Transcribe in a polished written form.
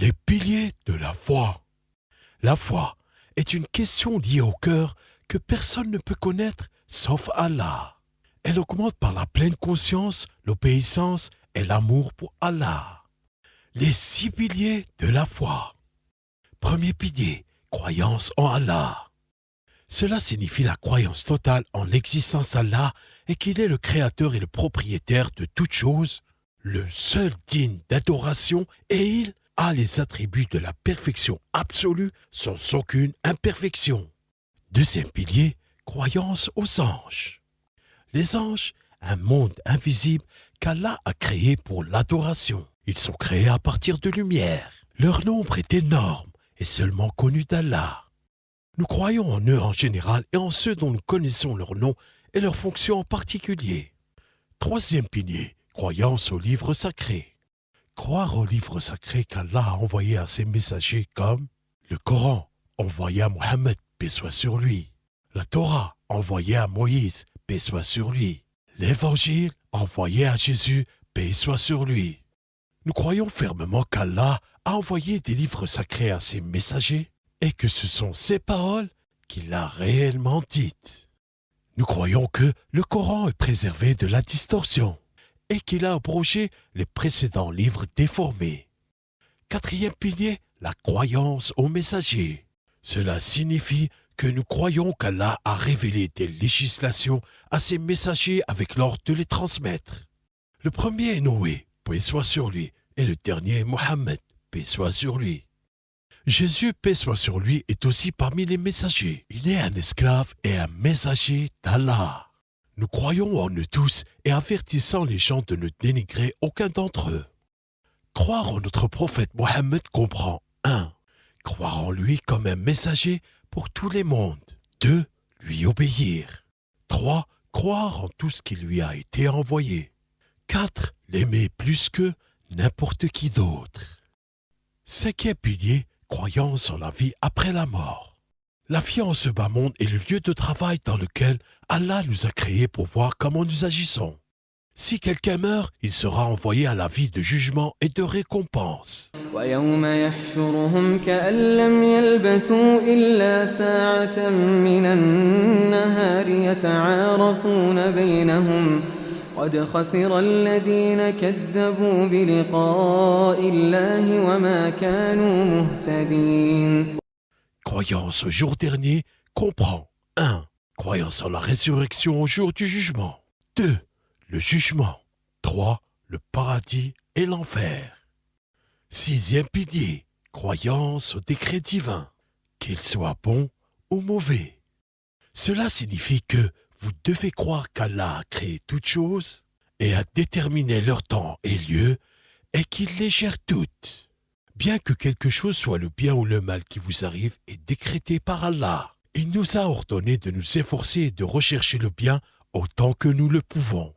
Les piliers de la foi. La foi est une question liée au cœur que personne ne peut connaître sauf Allah. Elle augmente par la pleine conscience, l'obéissance et l'amour pour Allah. Les 6 piliers de la foi. Premier pilier, croyance en Allah. Cela signifie la croyance totale en l'existence d'Allah et qu'il est le créateur et le propriétaire de toutes choses, le seul digne d'adoration, et il a les attributs de la perfection absolue sans aucune imperfection. Deuxième pilier, croyance aux anges. Les anges, un monde invisible qu'Allah a créé pour l'adoration. Ils sont créés à partir de lumière. Leur nombre est énorme et seulement connu d'Allah. Nous croyons en eux en général et en ceux dont nous connaissons leur nom et leurs fonctions en particulier. Troisième pilier, croyance aux livres sacrés. Croire aux livres sacrés qu'Allah a envoyés à ses messagers comme le Coran, envoyé à Mohammed, paix soit sur lui, la Torah, envoyée à Moïse, paix soit sur lui, l'Évangile, envoyé à Jésus, paix soit sur lui. Nous croyons fermement qu'Allah a envoyé des livres sacrés à ses messagers et que ce sont ces paroles qu'il a réellement dites. Nous croyons que le Coran est préservé de la distorsion et qu'il a abrogé les précédents livres déformés. Quatrième pilier, la croyance aux messagers. Cela signifie que nous croyons qu'Allah a révélé des législations à ses messagers avec l'ordre de les transmettre. Le premier est Noé, paix soit sur lui, et le dernier est Mohammed, paix soit sur lui. Jésus, paix soit sur lui, est aussi parmi les messagers. Il est un esclave et un messager d'Allah. Nous croyons en eux tous et avertissons les gens de ne dénigrer aucun d'entre eux. Croire en notre prophète Mohammed comprend 1. Croire en lui comme un messager pour tous les mondes. 2. Lui obéir. 3. Croire en tout ce qui lui a été envoyé. 4. L'aimer plus que n'importe qui d'autre. Cinquième pilier, croyance en la vie après la mort. La vie en ce bas monde est le lieu de travail dans lequel Allah nous a créés pour voir comment nous agissons. Si quelqu'un meurt, il sera envoyé à la vie de jugement et de récompense. ويوم يحشرهم كأن لم يلبثوا إلا ساعة من النهار يتعارفون بينهم قد خسر الذين كذبوا بلقاء الله وما كانوا مهتدين. Croyance au jour dernier comprend 1. Croyance en la résurrection au jour du jugement. 2. Le jugement. 3. Le paradis et l'enfer. Sixième pilier, croyance au décret divin, qu'il soit bon ou mauvais. Cela signifie que vous devez croire qu'Allah a créé toutes choses et a déterminé leur temps et lieu et qu'il les gère toutes. Bien que quelque chose soit le bien ou le mal qui vous arrive est décrété par Allah, il nous a ordonné de nous efforcer et de rechercher le bien autant que nous le pouvons.